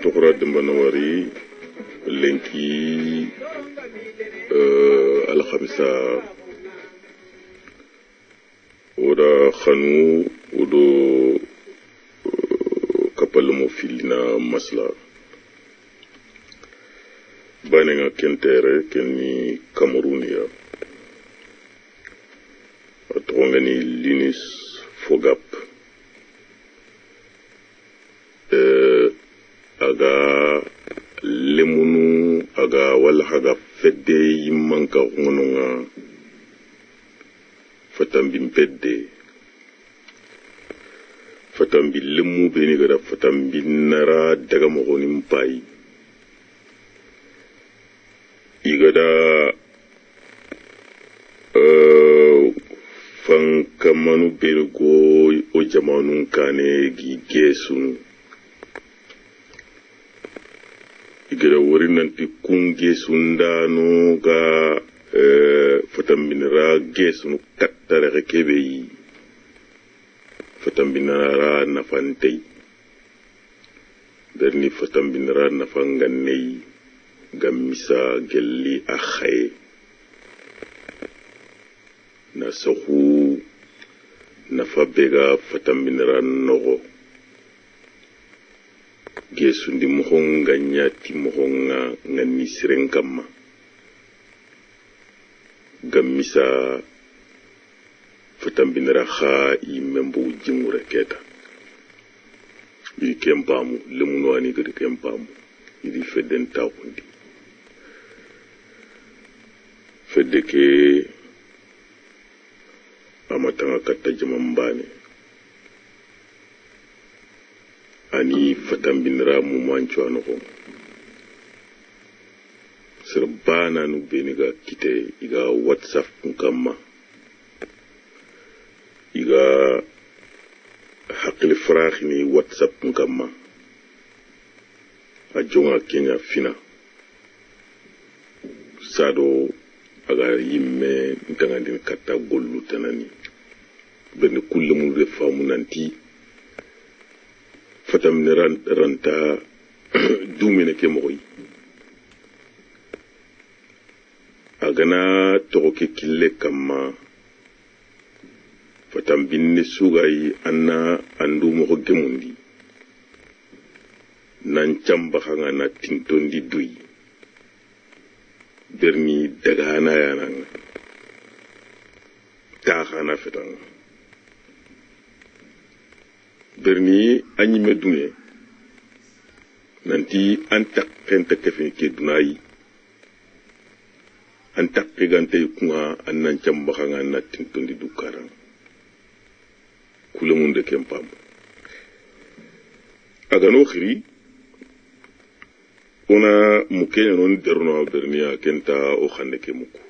tokora dembanawari lenki alhamisa oda khanu odo kapalmo filina masla banenga kentere kenni Camerounia atongani Linus Fogap aga lemunu aga wala haga fedde yimanka ngononga fatambi mpedde fatambi lemu beni gada fatambi nara daga mogoni mpai igada fankamanu bergo o jamanun kane gi gesunu igada wari nanti kunge sundano ga fatambinara gesunu kattare kebeyi fatambinara nafantei berni fatambinara nafangannei gamisa gelli akhaye nasahu nafabega fatambinara nogo gesundi mohonga nyati mohonga ngani sirenkama gamisa fatambinara kha imembo jimura keta ili kempamu lemuno ani gadi kempamu ili fedden takundi fedde ke amatanga katta jamambane ani fatambinara mu mancho anoko serbana nu beniga kite iga WhatsApp nkama iga hakili farakhini WhatsApp nkama ajonga Kenya fina sado aga yimme ntangandin katta gollu tanani ben kullu mu refamu nanti fatam ne ranta dumine ke moy agana toke kille kama fatam binne sugai anna andu mo gemundi nan chamba khanga na tintondi dui berni daga na yana ta khana fetan berni anyi medune nanti antak kenta kefe ke dunai antak pegante kunga annan chamba khanga na tintondi dukaran kulamunde kempam agano khiri ona mukenya non derno bernia kenta o khande ke muku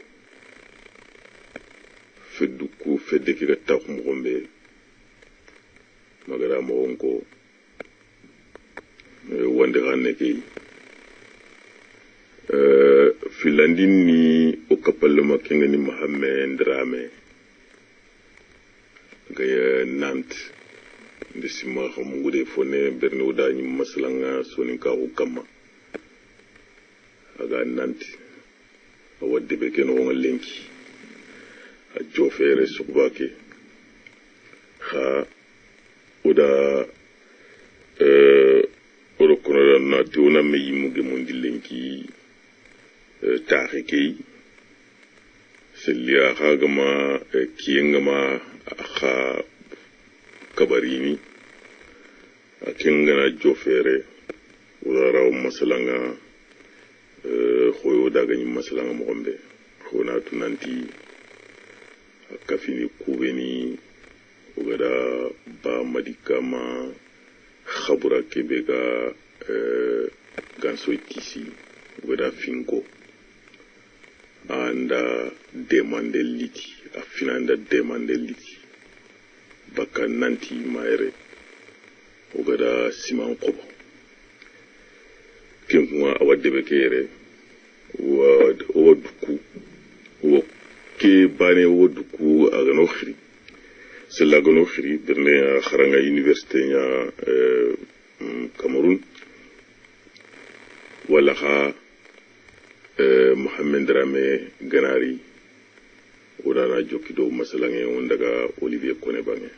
feduku fedeke ga taxum gombe magara mo onko wande xane ke filandini o kapalma kengani Mohamed Drame gaya Nantes ndisima xamugude fone berne udani maslanga soninka ko kama aga Nantes awadde be ken wonga lenki a jofere subake kha oda oro kono na tiuna me yimuge mundi lenki tarikei selia khagama kiyengama kha kabarini akengana jofere oda raw masalanga khoyo daga ni masalanga mo gombe khona tunanti kafini kubeni ogada ba madikama khabura kebega ganso tisi ogada finko anda demande liti afinanda demande liti baka nanti maere ogada siman kobo kemwa awadebe kere waduku wo ke bane waduku agano khiri sella gano khiri berne kharanga université nya Cameroun kha Mohamed Dramé ganari odana jokido masalange on daga Olivier Kone bange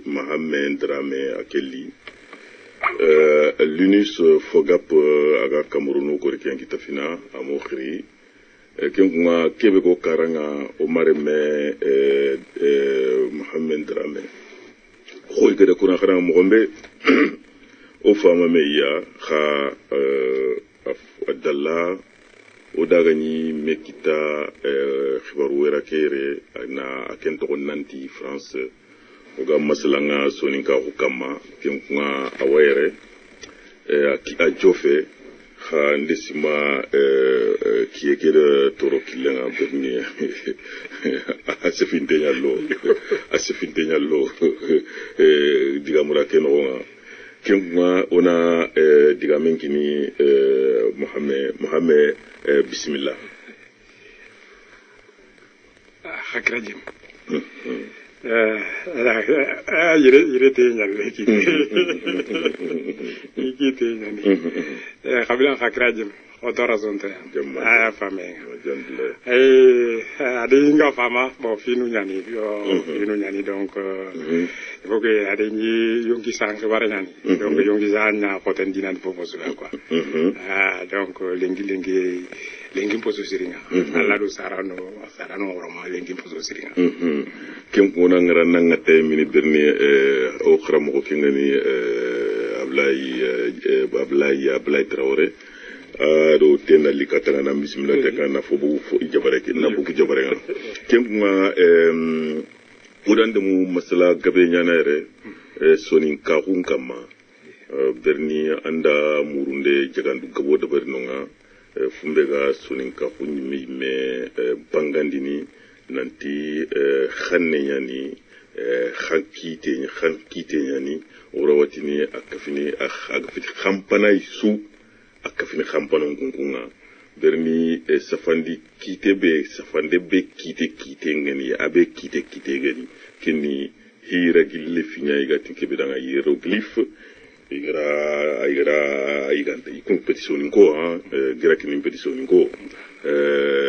Mohamed Dramé Akeli l'UNIS Fogap aga Cameroun ko reken kitafina amokhri kenga kebeko karanga omareme Mohamed Dramé khoy gede kuna khara mogombe o fama meya kha adalla o dagani mekita khibaru wera kere na akento nanti France oga masalanga soninka hukama kenga awere a jofe kha ndesima kiekere toro kilenga berni asefintenya lo digamura kenonga kenga ona digamenkini Mohamed bismillah hakrajim yire tenya leki iki tenya ni qabla hakrajim odora zonte fame adinga fama bo finu nyani donc il faut que adini yongi sank wara nyani donc yongi zanya poten dinan poposu quoi donc lengi poso siringa alla do sarano vraiment lengi poso siringa kem ko na ngara nangate mini berni o khramo ko kengani Ablaye Traoré do tenali katanga na bismillah te kana fobu fo ijabare ke na buku jabare ngana kemma udande mu masala gabe nyana re sonin ka hun kama berni anda murunde jagandu gabo da bernonga fumbe ga sonin ka hun mi me bangandini nanti khanne yani khankite yani orawatini akafini agafiti khampanay su akafini khampanon kunkunga berni safandi kite be safande be kite ngani abe kite gani kini hira gille finya igati kebedanga hieroglyphe iganta competition ngo gira kini competition ngo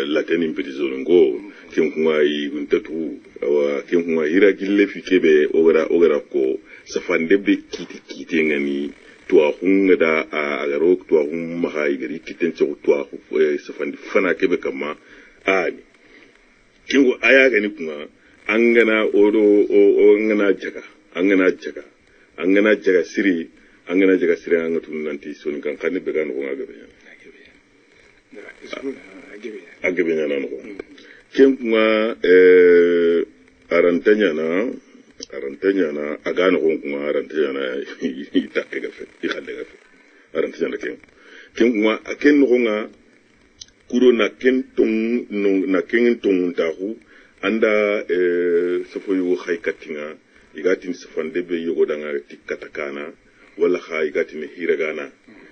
latin competition ngo kenkunga iguntatu awa kenkunga hira gille fikebe ogara ko safande be kite ngani toa hunga da agaro toa humma haigari kiten tso toa safandi fana kebe kama ani kingo aya gani kuma angana odo angana jaga siri anga tunanti soni kan kanne be kan ko ngagabe agebe na no kingo arantanya na agano kuma arantanya na itakke gafe ikhalle gafe arantanya na ken kuma aken no nga kuro na ken tong tahu anda safo yo khaikatinga igatin safande be yogo danga tikatakana wala kha igatin hiragana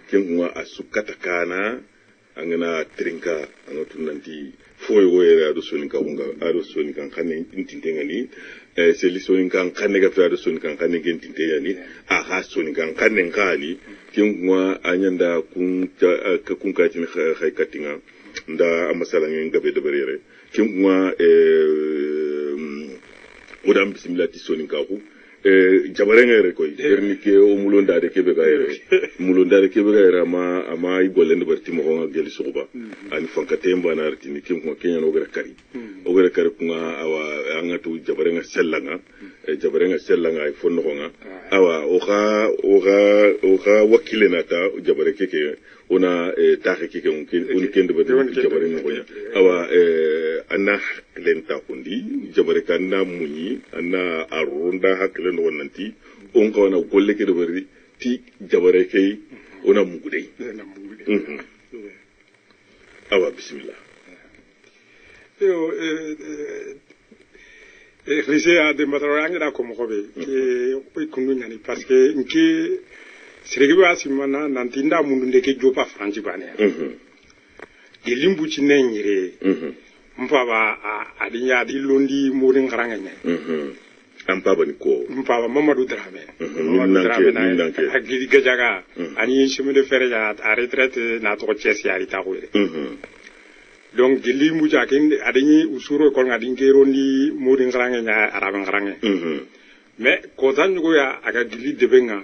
ken kuma asukatakana angana trinka anga tunanti foyo wera ado soninka khane intintenga ni seli soninka khane ga fa ado soninka khane gentintenga ni aha soninka khane ngani kingwa anyanda kun ka tin khaikatinga nda amasala ngabe de berere kingwa odam bismillah ti soninka ku jabarenga re koy bernike o mulonda de kebe ga ere ama igolende barti mo nga geli suba ani fankatemba na artini kim ko kenya no gara kari kunga awa angatu jabarenga sellanga ay fonno nga awa oga wakile nata jabare keke ona taxe keke on kende ba jabarenga ko awa anna lenta kundi jabare kanna munyi anna arunda hakle no wonanti on ko na golle ke do bari ti jabare kay ona mugudey awa bismillah rese a de mataranga da ko mo be ke kunu nyani parce que nke sirege asimana nantinda mundu ndeke jopa franci bane ilimbu ci nenyire mpaba adinya di londi murin garanga nyai ampaba ni ko mpaba Mamadou Dramé na agiri gajaga ani chemin de fer ya a retraite na to Thiès yari taxure donc gili mu jakin adini usuro ko ngadi ngerondi murin garanga nya arabe garanga mais ko tan go ya aga gili debenga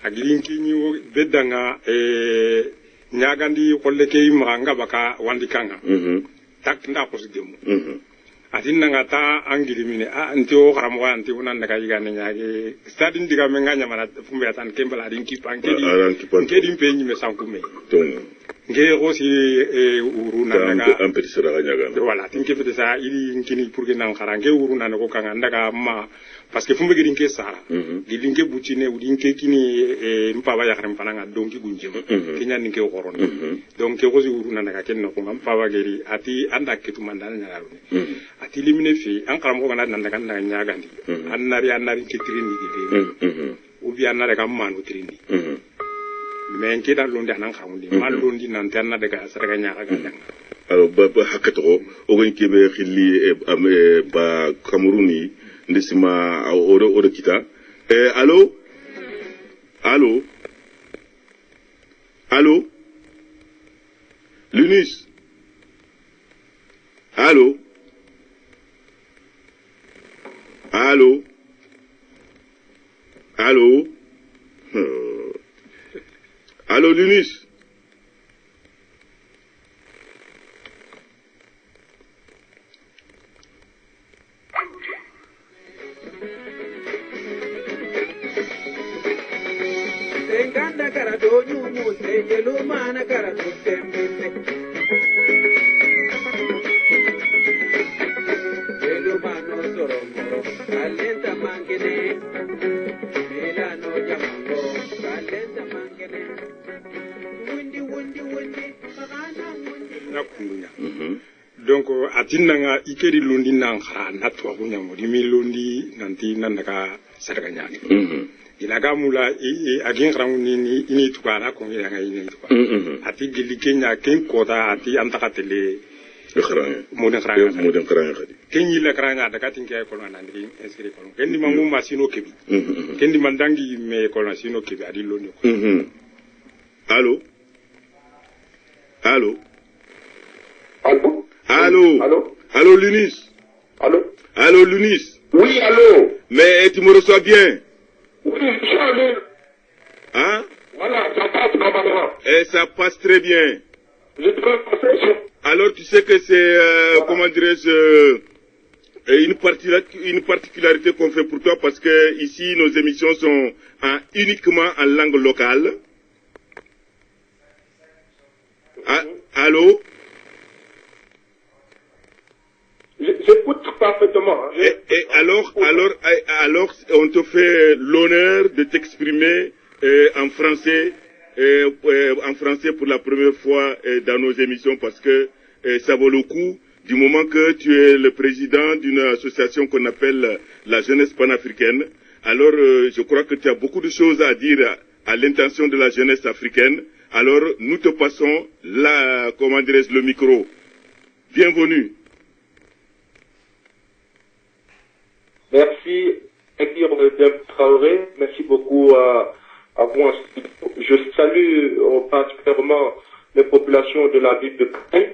agiri nkinyi bedanga nyagandi kolle ke imanga baka wandikanga tak nda ko sidemu atin nga ta angiri mine antio kharamo anti unan daga yigane nyaage stadin diga me nganya mana fumbe tan kembala din kipanke di penyi me sankume nge rosi uruna daga ampetisera nyaga wala tin ke fetesa ili nkini pour que nan kharange uruna ko kanga ndaga ma parce que fumbe gidin ke sara gidin ke butine udin ke kini mpaba ya kharam pananga donki gunjim kenya ninke koron donc ke rosi uruna daga kenno ko mpaba geri ati anda ke tumandana nyaro ati limine fi an karam ko nan daga nan nyagandi annari ke trindi gidi ubi annare kam manu trindi mais ke dal londi anan xamundi mal londi nan tan na daga saraga nyaaka gadanga alors ba hakato o gon kebe khili ba Camerouni ndisima odo kita allô Lunus allô Lunus Senganda karado nyumu sejelu mana karado tembele. Jelu mano soromoro kalenta mangene. Milano jamango kalenta mangene. Wundi magana wundi. Nakunya. Donc atinanga ikeri lundi nangara natwa kunya mudimi lundi nanti nandaka sarganyani. Ilaga mula agin ramuni ni ini tukara kongi yanga ini tukara. Ati gili Kenya ken kota ati antaka tele. Modern kranga kadi. Kenyi la kranga daga tinga ekola nandri inscrit kolon. Kendi mangu masino kebi. Kendi mandangi me ekola sino kebi adi lundi. Allô? Allô? Allô? Allô? Allô? Allô, Lunis? Allô? Allô, Lunis? Oui, allô? Mais tu me reçois bien? Oui, je suis allé. Hein? Voilà, ça passe normalement. Et ça passe très bien. Je te passer sur... Alors, tu sais que c'est, comment dirais-je, une particularité qu'on fait pour toi parce que ici, nos émissions sont uniquement en langue locale. Allô? J'écoute parfaitement. Et alors, on te fait l'honneur de t'exprimer en français pour la première fois dans nos émissions parce que ça vaut le coup du moment que tu es le président d'une association qu'on appelle la jeunesse panafricaine. Alors, je crois que tu as beaucoup de choses à dire à l'intention de la jeunesse africaine. Alors, nous te passons le micro. Bienvenue. Merci, Ekir Traoré. Merci beaucoup à vous. Je salue particulièrement les populations de la ville de Caen,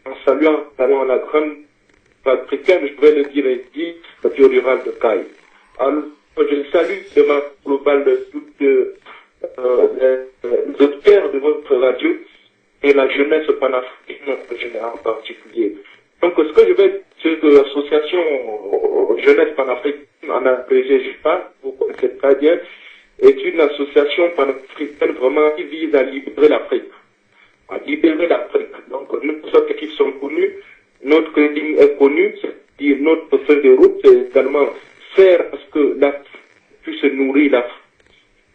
en saluant la grande africaine, je pourrais le dire ici, la bio rurale de Caen. Alors, je salue de ma globale toutes les auditeurs de votre radio et la jeunesse panafricaine en général en particulier. Donc, ce que je vais dire de l'association Jeunesse panafricaine en abrégé, je parle, vous connaissez très bien, est une association panafricaine vraiment qui vise à libérer l'Afrique. À libérer l'Afrique. Donc, nos objectifs sont connus, notre ligne est connue, c'est-à-dire notre feuille de route, c'est également faire à ce que l'Afrique puisse nourrir l'Afrique,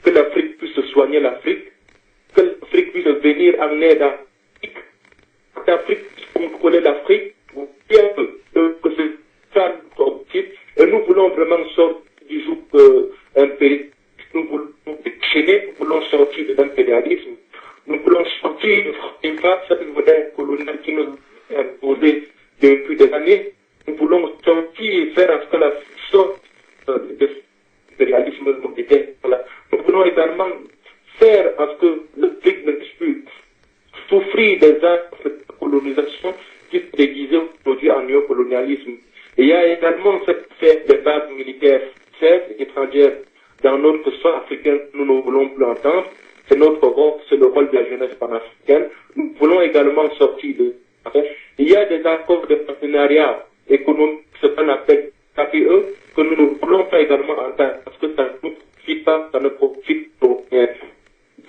que l'Afrique puisse soigner l'Afrique, que l'Afrique puisse venir en aide à l'Afrique, que l'Afrique puisse contrôler l'Afrique, bien que c'est ça l'objectif, et nous voulons vraiment sortir du joug impérialiste, nous voulons déchaîner, nous voulons sortir de l'impérialisme, nous voulons sortir de cette modèle coloniale qui nous est imposée depuis des années, nous voulons sortir et faire à ce que l'Afrique sorte de l'impérialisme moderne. Nous voulons également faire à ce que l'Afrique ne puisse plus souffrir des actes de colonisation qui se déguisent aujourd'hui en néocolonialisme. Et il y a également cette fête des bases militaires françaises et étrangères dans notre sol africain que nous ne voulons plus entendre. C'est notre rôle, c'est le rôle de la jeunesse panafricaine. Nous voulons également sortir de... Il y a des accords de partenariat économique, ce qu'on appelle KPE, que nous ne voulons pas également entendre parce que ça ne profite pas, ça ne profite pour rien.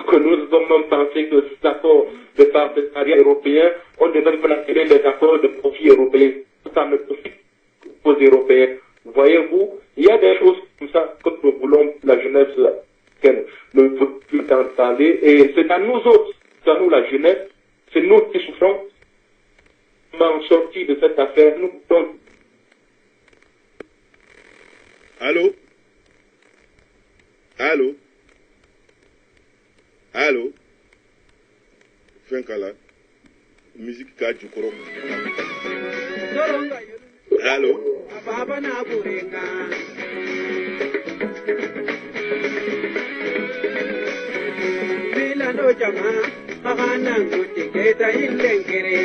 Que nous avons même pensé que ces accords de partenariat européen, on devrait appeler les accords de profit européens. Ça ne profite aux Européens. Voyez-vous, il y a des choses comme ça que nous voulons, la jeunesse ne peut plus parler. Et c'est à nous autres, c'est à nous la jeunesse, c'est nous qui souffrons. En sortir de cette affaire, nous pouvons... Allô? Allô? Allô? Fenkala. Musique Kaju Koro. Allô? Milano Jama, Mahanangu Tiketa Ilenkere.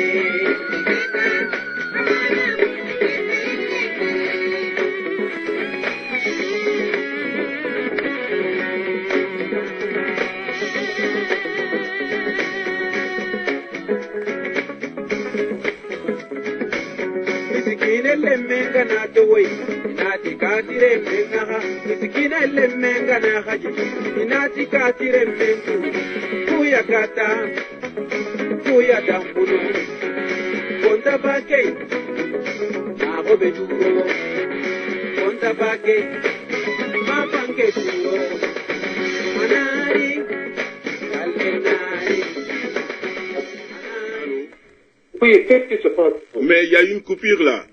Misikine lemenga na tuwai, na tikatire menga ha. Misikine lemenga Mana haji, inati katire mpentu, kuya kata, kuya dambulu, konta bake, abo beduro, konta bake, mapanke duro, manari, kalkenari. Oui, qu'est-ce qui se passe? Mais il y a une coupure là.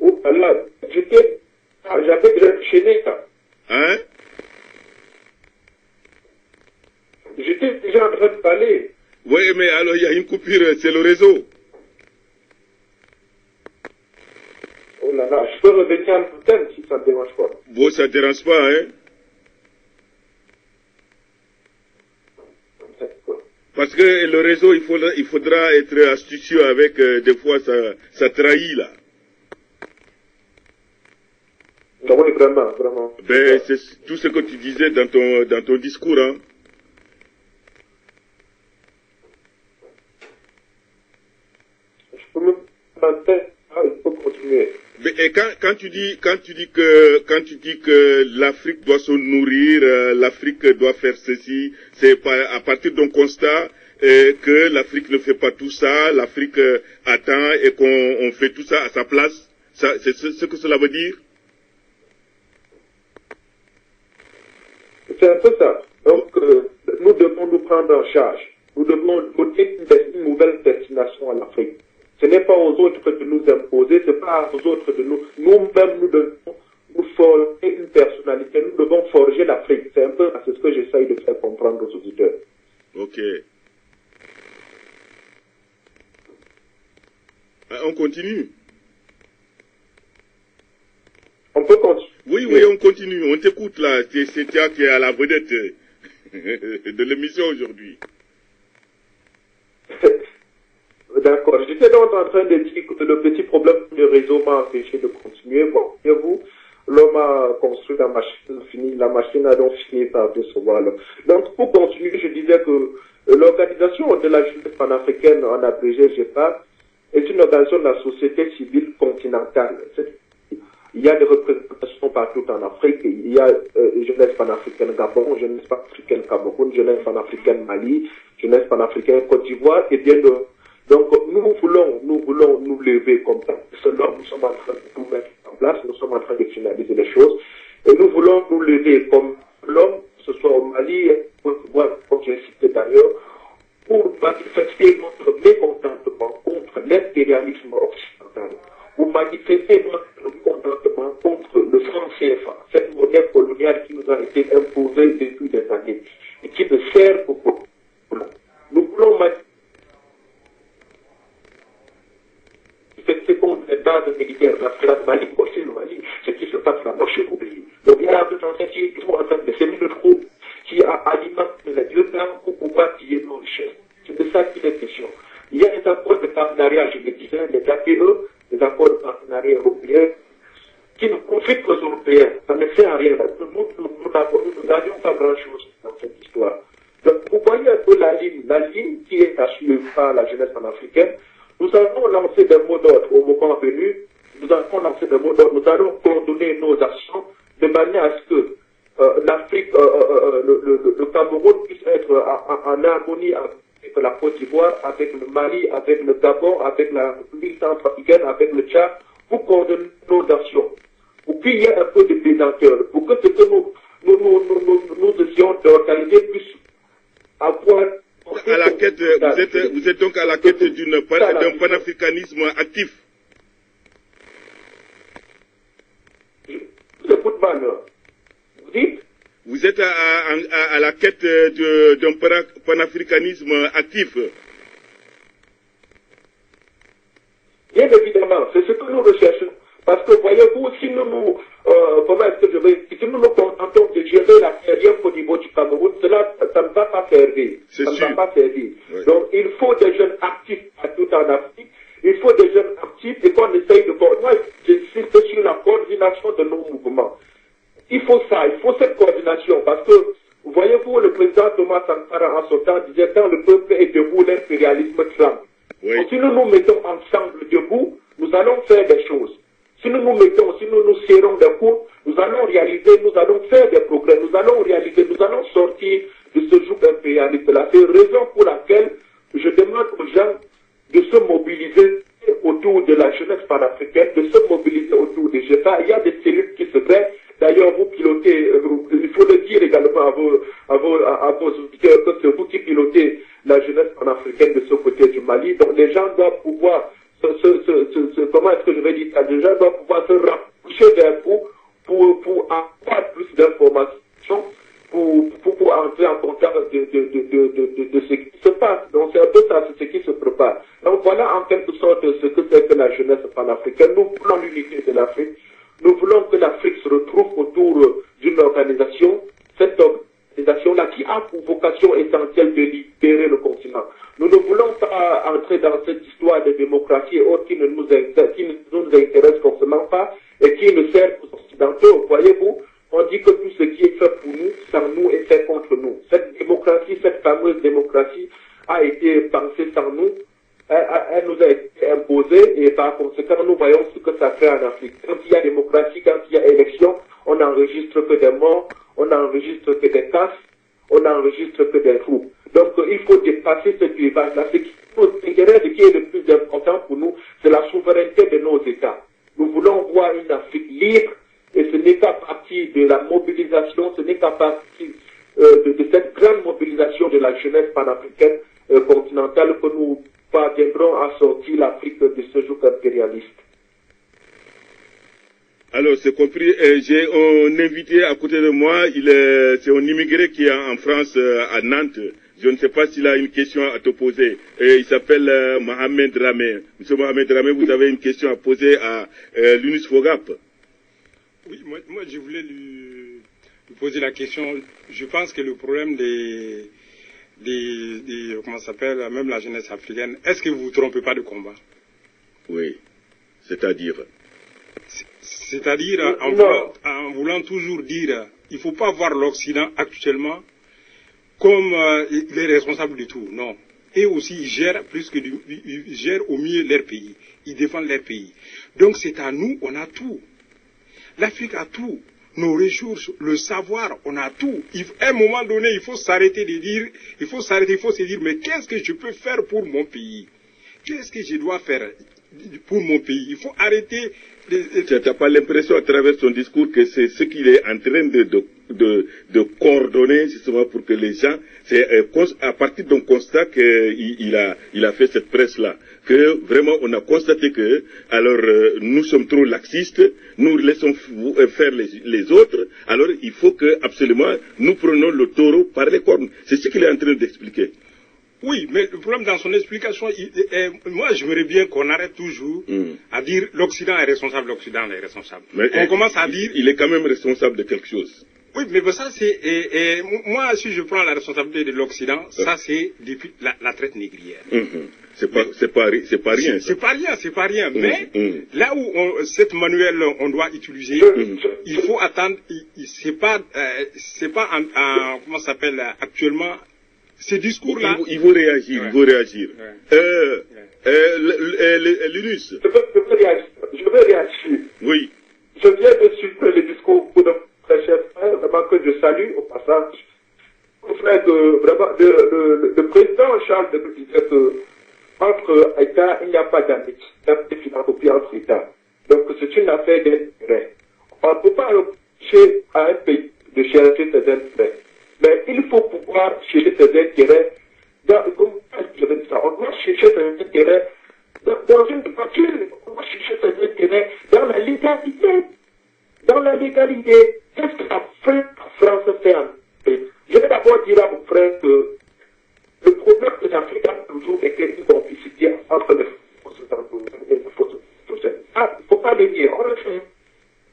Oh là, j'avais déjà enchaîné ça. Hein? J'étais déjà en train de parler. Oui, mais alors il y a une coupure, c'est le réseau. Oh là là, je peux revenir à l'antenne si ça ne dérange pas. Bon, ça ne dérange pas, hein? Parce que le réseau, il faudra être astucieux avec, des fois, ça trahit, là. Non, oui, vraiment, vraiment. Ben, c'est tout ce que tu disais dans ton discours, hein. Je peux me planter, il faut continuer. Mais, et quand tu dis que l'Afrique doit se nourrir, l'Afrique doit faire ceci, c'est à partir d'un constat que l'Afrique ne fait pas tout ça, l'Afrique attend et qu'on fait tout ça à sa place. C'est ce que cela veut dire? C'est un peu ça. Donc, nous devons nous prendre en charge. Nous devons donner une nouvelle destination à l'Afrique. Ce n'est pas aux autres de nous imposer, ce n'est pas aux autres de nous. Nous-mêmes, nous devons nous forger une personnalité. Nous devons forger l'Afrique. C'est un peu ce que j'essaye de faire comprendre aux auditeurs. Ok. On continue. On peut continuer. Oui, on continue. On t'écoute là. C'est toi qui est à la vedette de l'émission aujourd'hui. D'accord. J'étais donc en train de dire que le petit problème de réseau m'a empêché de continuer. Bon, et vous, l'homme a construit la machine a donc fini par décevoir l'homme. Donc, pour continuer, je disais que l'organisation de la jeunesse panafricaine, en abrégé GEPA, est une organisation de la société civile continentale. Il y a des représentations partout en Afrique. Il y a jeunesse panafricaine Gabon, jeunesse panafricaine Cameroun, jeunesse panafricaine Mali, jeunesse panafricaine Côte d'Ivoire et bien d'autres. Donc, nous voulons nous lever comme ça. Nous sommes en train de tout mettre en place, nous sommes en train de finaliser les choses. Et nous voulons nous lever comme l'homme, que ce soit au Mali, comme j'ai cité d'ailleurs, pour manifester notre mécontentement contre l'impérialisme occidental, pour manifester notre mécontentement contre le franc CFA, cette monnaie coloniale qui nous a été imposée depuis des années et qui ne sert qu'au peuple. Nous voulons c'est comme les bases militaires d'Afrique, Mali, aussi le Mali, ce qui se passe là-bas chez vous. Donc il y a des anciens qui sont en train de semer le trou, qui alimentent les dieux blancs pour pouvoir piller nos richesses. C'est de ça qu'il est question. Il y a des accords de partenariat, je le disais, les APE, des accords de partenariat européens, qui ne profitent qu'aux Européens. Ça ne sert à rien. Nous n'avions pas grand-chose dans cette histoire. Donc vous voyez un peu la ligne qui est assurée par la jeunesse panafricaine. Nous allons lancer des mots d'ordre au moment venu. Nous allons lancer des mots d'ordre. Nous allons coordonner nos actions de manière à ce que l'Afrique, le Cameroun puisse être en harmonie avec la Côte d'Ivoire, avec le Mali, avec le Gabon, avec la République centrafricaine, avec le Tchad, pour coordonner nos actions. Pour qu'il y ait un peu de pédanteur, pour que ce que nous essayons d'organiser puisse avoir à la quête, vous êtes donc à la quête d'un panafricanisme actif. J'écoute mal. Vous dites? Vous êtes à la quête d'un panafricanisme actif. Bien évidemment, c'est ce que nous recherchons. Parce que voyez-vous, si nous comment est-ce que je vais, si nous nous contentons de gérer la carrière au niveau du Cameroun, ça ne va pas servir. Ça ne va pas servir. Oui. Donc, il faut des jeunes actifs partout en Afrique. Il faut des jeunes actifs et qu'on essaye de coordonner. Moi, j'insiste sur la coordination de nos mouvements. Il faut ça, il faut cette coordination parce que, voyez-vous, le président Thomas Sankara en son temps disait quand le peuple est debout, l'impérialisme tremble. Oui. Donc, si nous nous mettons ensemble debout, nous allons faire des choses. Si nous nous serrons des coups, nous allons réaliser, nous allons faire des progrès, nous allons réaliser, nous allons sortir de ce joug impérialiste-là. C'est la raison pour laquelle je demande aux gens de se mobiliser autour de la jeunesse panafricaine, de se mobiliser autour des GEFA. Il y a des cellules qui se créent. D'ailleurs, vous pilotez, il faut le dire également à vos auditeurs que c'est vous qui pilotez la jeunesse panafricaine de ce côté du Mali. Donc les gens doivent pouvoir, comment est-ce que je vais dire ça, les gens doivent pouvoir se rapprocher vers vous pour avoir plus d'informations, pour entrer en contact de ce qui se passe. Donc c'est un peu ça, c'est ce qui se prépare. Donc voilà en quelque sorte ce que c'est que la jeunesse panafricaine. Nous voulons l'unité de l'Afrique. Nous voulons que l'Afrique se retrouve autour d'une organisation, cette organisation-là qui a pour vocation essentielle de libérer le continent. Nous ne voulons pas entrer dans cette histoire de démocratie et autres qui ne nous intéresse forcément pas et qui ne sert aux Occidentaux. Voyez-vous, on dit que tout ce qui est fait pour nous, sans nous, est fait contre nous. Cette démocratie, cette fameuse démocratie a été pensée sans nous. Elle nous a été imposée et par conséquent, nous voyons ce que ça fait en Afrique. Quand il y a démocratie, quand il y a élection, on n'enregistre que des morts, on n'enregistre que des casses, on n'enregistre que des trous. Donc, il faut dépasser ce clivage-là. Ce qui nous intéresse, ce qui est le plus important pour nous, c'est la souveraineté de nos États. Nous voulons voir une Afrique libre et ce n'est qu'à partir de la mobilisation, ce n'est qu'à partir de cette grande mobilisation de la jeunesse panafricaine continentale que nous parviendrons à sortir l'Afrique de ce joug impérialiste. Alors, c'est compris. J'ai un invité à côté de moi. C'est un immigré qui est en France, à Nantes. Je ne sais pas s'il a une question à te poser. Il s'appelle Mohamed Ramé. Monsieur Mohamed Ramé, vous avez une question à poser à l'UNIS FOGAP. Oui, moi je voulais lui poser la question. Je pense que le problème comment ça s'appelle, même la jeunesse africaine, est-ce que vous ne vous trompez pas de combat? Oui, c'est-à-dire en voulant toujours dire, il ne faut pas voir l'Occident actuellement comme il est responsable de tout. Non. Et aussi, ils gèrent ils gèrent au mieux leur pays. Ils défendent leur pays. Donc c'est à nous, on a tout. L'Afrique a tout. Nos ressources, le savoir, on a tout. À un moment donné, il faut s'arrêter de dire, il faut se dire, mais qu'est-ce que je peux faire pour mon pays? Qu'est-ce que je dois faire pour mon pays? Il faut arrêter. Tu n'as pas l'impression à travers son discours que c'est ce qu'il est en train de coordonner justement pour que les gens, c'est à partir d'un constat qu'il a fait cette presse-là, que vraiment on a constaté que, alors nous sommes trop laxistes, nous laissons faire les autres, alors il faut que absolument nous prenons le taureau par les cornes. C'est ce qu'il est en train d'expliquer. Oui, mais le problème dans son explication, moi j'aimerais bien qu'on arrête toujours à dire l'Occident est responsable, l'Occident est responsable. Mais on commence à dire... Il est quand même responsable de quelque chose. Oui, mais ça c'est... moi, si je prends la responsabilité de l'Occident, ça c'est depuis la traite négrière. C'est pas rien. C'est pas rien. Mais là où cette manuel on doit utiliser, il faut attendre. C'est pas comment ça s'appelle actuellement. Ce discours-là... Il faut réagir, il faut réagir. Linus. Je veux réagir. Oui. Je viens de suivre le discours de mon très cher frère, vraiment que je salue au passage. Mon frère, le président Charles de Gaulle disait que entre États, il n'y a pas d'amitié, il n'y a pas de philanthropie entre États. Donc c'est une affaire d'intérêt. On ne peut pas reprocher à un pays de chercher ses intérêts. Mais il faut pouvoir chercher ses intérêts on doit chercher ses intérêts dans une voiture, on doit chercher ses intérêts dans la légalité. Dans la légalité, qu'est-ce que la France fait en fait? Je vais d'abord dire à mon frère que le problème de l'Afrique a toujours été une complicité entre les forces et les forces. Il ne faut pas le nier, on le fait.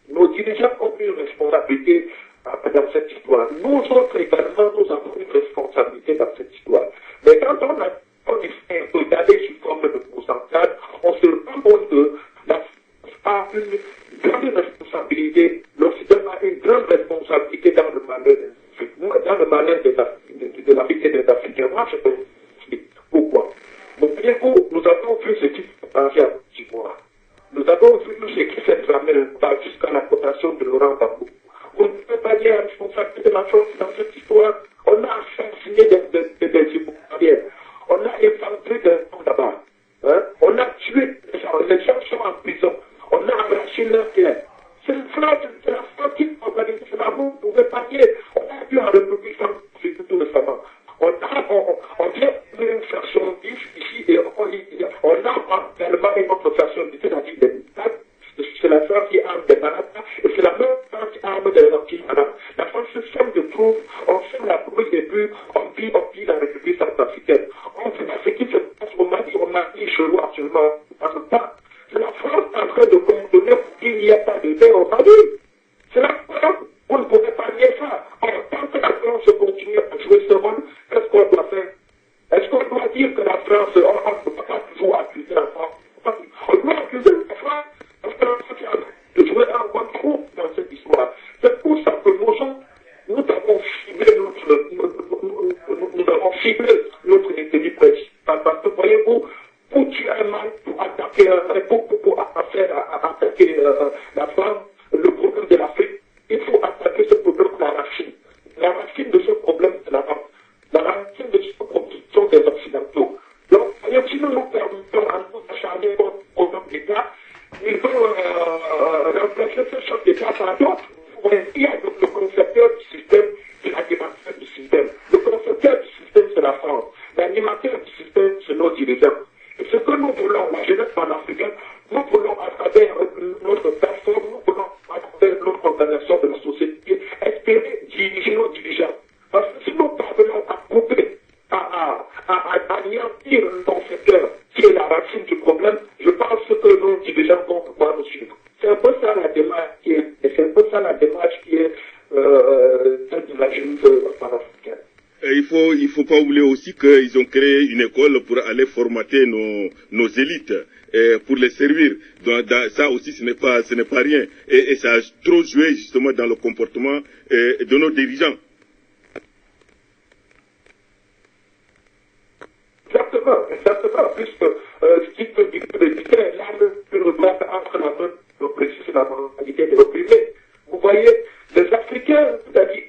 Nos dirigeants ont une responsabilité dans cette histoire. Nous autres également, nous avons une responsabilité dans cette histoire. Mais quand on essaie de regarder sous forme de pourcentage, on se rend compte que la France a une grande responsabilité, l'Occident a une grande responsabilité dans le malheur de l'Afrique et des Africains. Moi, je peux expliquer pourquoi. Donc, nous avons vu ce qui s'est passé à Côte d'Ivoire. Nous avons vu ce qui s'est tramé jusqu'à la cotation de Laurent Gbagbo. la France dans cette histoire. On a assassiné des Ivoiriens. On a éventré des gens là-bas. Hein? On a tué des gens. Les gens sont en prison. On a arraché leurs terres. C'est la France qui organise cela. Vous ne pouvez pas dire. On a vu en République française tout récemment. On vient d'une version 10 ici et on a tellement une autre version 10, c'est-à-dire des militaires. C'est la France qui arme des malades et c'est la même France qui arme des anti-malades. La France se sème de tout, on fait la bruit et puis on pille la République centrafricaine. On fait ce qui se passe au Mali chez nous actuellement. Parce que c'est la France en train de coordonner pour qu'il n'y ait pas de paix au Mali. C'est la France, vous ne pouvez pas nier ça. Tant que la France continue à jouer ce rôle, qu'est-ce qu'on doit faire? Est-ce qu'on doit dire que la France, on ne peut pas toujours accuser la France? On doit accuser la France parce que la France est en train de jouer un rôle trop dans cette histoire. C'est pour ça que nous avons ciblé notre ennemi principal. Parce que voyez-vous, pour tuer un mal, pour attaquer, attaquer la femme, le problème de l'Afrique, il faut attaquer ce problème de la racine. La racine de ce problème, c'est la femme. La racine de ce problème sont des Occidentaux. Donc, si nous nous permettons à nous acharner contre le problème d'État, ils vont remplacer ce chef d'État par d'autres. Il y a le concepteur du système et l'animateur du système. Le concepteur du système, c'est la France. L'animateur du système, c'est nos dirigeants. Et ce que nous voulons, la jeunesse panafricaine, nous voulons à travers notre plateforme, nous voulons à travers notre organisation de la société, espérer diriger nos dirigeants. Parce que si nous parvenons à couper, à anéantir le concepteur qui est la racine du problème, je pense que nos dirigeants vont pouvoir nous suivre. C'est un peu ça la démarche qui est, celle de la jeunesse panafricaine. Et il faut pas oublier aussi qu'ils ont créé une école pour aller formater nos élites, pour les servir. Donc, ça aussi, ce n'est pas rien. Et ça a trop joué justement dans le comportement de nos dirigeants. Exactement, puisque ce qui peut dire, l'arme que nous devons entre la main de l'oppression et la moralité de l'opprimé. Vous voyez, les Africains, c'est-à-dire,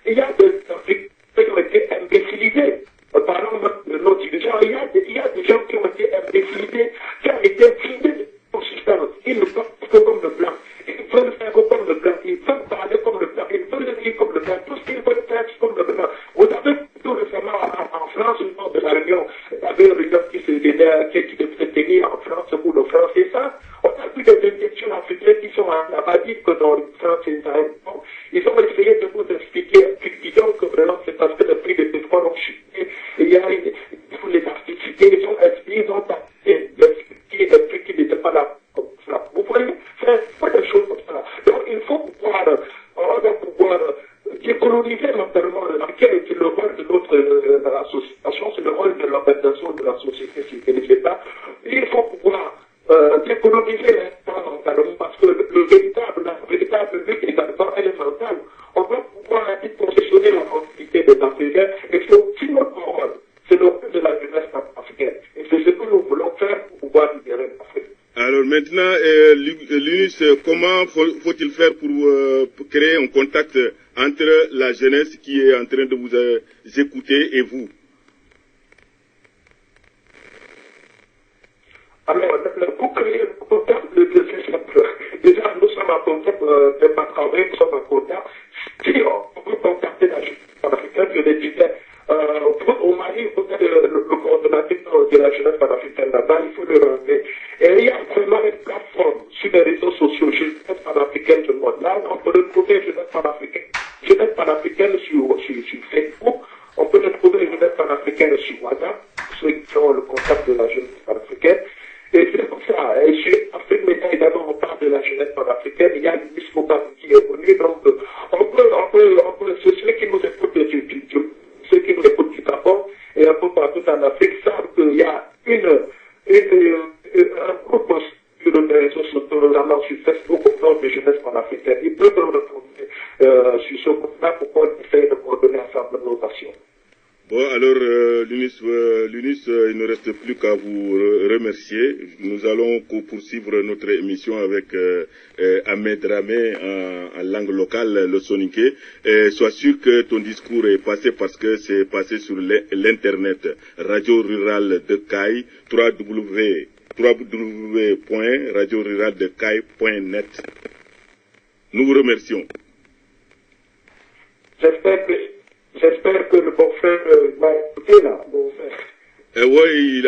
il y a des Africains qui ont été imbécilisés. Parlons de nos dirigeants, il y a des gens qui ont été imbécilisés, qui ont été vidés de consistance. Ils ne parlent que comme le blanc. Ils veulent faire comme le blanc. Ils veulent parler comme le blanc. Ils veulent lire comme le blanc. Tout ce qu'ils veulent faire, c'est comme le blanc. Vous avez tout récemment en France, lors de la réunion, il y avait une réunion qui devait tenir en France pour le France. Et ça, on a vu des intellectuels africains qui sont là-bas dit que dans le France, ils ont essayé de vous expliquer, disons que vraiment c'est parce que le prix de pétrole ont chuté, il faut les artificier, ils ont expliqué des prix qui n'étaient pas là. Vous voyez, c'est pas des choses comme ça. Donc il faut pouvoir décoloniser l'environnement africain, et c'est le rôle de notre association, c'est le rôle de l'organisation de la société civile et de l'État. Il faut pouvoir décoloniser l'environnement parce que la véritable lutte également, elle est mentale. On doit pouvoir concessionner la mobilité des Africains et c'est aussi notre rôle. C'est le rôle de la jeunesse africaine. Et c'est ce que nous voulons faire pour pouvoir libérer l'Afrique. Alors maintenant, Linus, comment faut-il faire pour créer un contact entre la jeunesse qui est en train de vous écouter et vous? Alors, pour créer un contact, c'est simple. Déjà, nous sommes en contact de ma travail, nous sommes en contact. Si on peut contacter la jeunesse panafricaine, je le disais, au Mali, vous êtes le coordonnateur de la jeunesse panafricaine là-bas, il faut le relever. Et il y a vraiment une plateforme sur les réseaux sociaux, jeunesse panafricaine du monde. Là, on peut retrouver jeunesse panafricaine sur Facebook, on peut retrouver jeunesse panafricaine sur WhatsApp, ceux qui ont le contact de la jeunesse panafricaine. Et c'est comme ça. Et chez Afrique Média, également, on parle de la jeunesse panafricaine. Il y a une discours qui est connue. Donc, ceux qui nous écoutent du Gabon et un peu partout en Afrique savent qu'il y a un groupe sur les réseaux sociaux, notamment sur Facebook, au nom de jeunesse panafricaine. Ils peuvent nous retrouver sur ce groupe-là pour qu'on essaye de coordonner ensemble nos actions. Bon, alors, l'UNIS, il ne reste plus qu'à vous remercier. Nous allons poursuivre notre émission avec Ahmed Ramé en langue locale, le Soninké. Sois sûr que ton discours est passé parce que c'est passé sur l'internet. Radio Rurale de Caille, www.radioruraldecaille.net. Nous vous remercions. J'espère que le bon frère va écouter là. Bon frère. Oui, il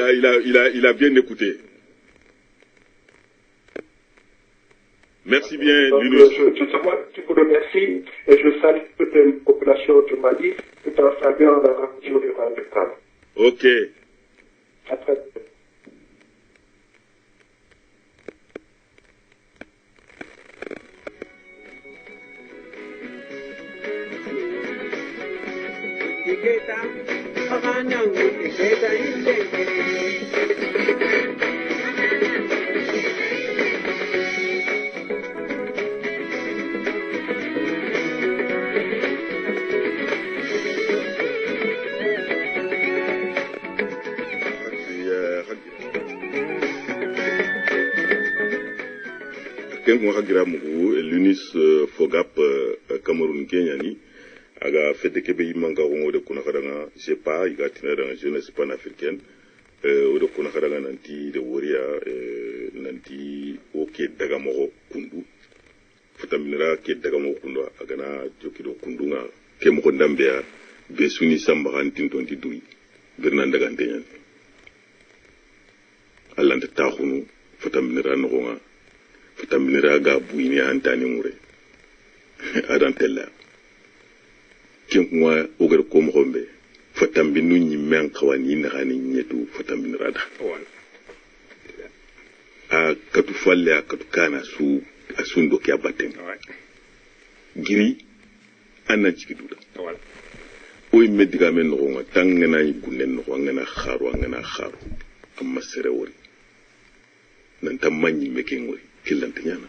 a bien écouté. Merci bien, Lunus. Je vous remercie et je salue toute la population du Mali tout en saluant la radio rurale de Caille. Ok. À très bientôt. Tiketa, amanyangu, tiketa injenge. Ken ko hagira mugu Lunis Fogap Cameroun Kenyani aga fete kebe imanga ngo de kuna kadanga je pas iga tinara jeunesse panafricaine o de kuna kadanga nanti de woria nanti oke daga mo kundu futamira ke daga mo kundu aga na jokido kundunga ke mo ndambea be suni samba hantin tonti dui bernan daga ntenyan allante taxunu futamira no nga futamira ga buini antani mure adantella kinkwa ogar ko mo hombe fatambi nu nyimen kawani ngani nyetu fatambi rada a katu falle a katu kana su asundo ke abaten giri anna cikiduda oy mediga men no nga tangana gunen no ngana kharu amma sere wori nan tammanyi meken wori kilante nyana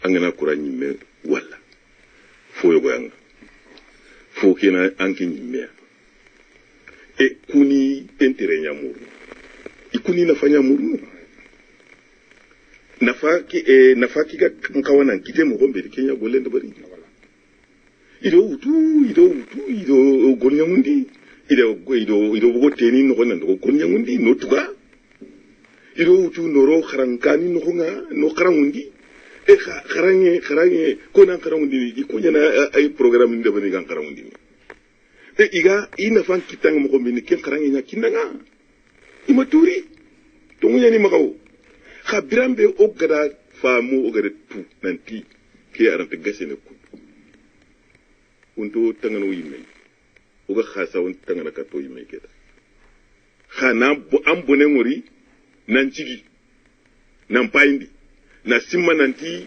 angana kuranyi me wala foyo goyanga fo kena anke nyimea e kuni entere nyamuru ikuni nafanya muru nafaki ka nkawana nkite mu gombe Kenya golende bari ido gonyangundi ido bogo teni no gonna ndo gonyangundi no tuga ido utu noro kharankani no nga no kharangundi e kharange ko nan kharangundi ikunya na ay programme ndebe ni kan kharangundi e iga ina fan kitanga mo gombe ni ken kharange nya kinanga imaturi to ngunya ni makaw khabirambe ogada famu ogada tu nanti ke arante gasene ku unto tangana yime oga khasa on tangana ka to yime keda khana bu ambone ngori nan cigi nan paindi na simma nanti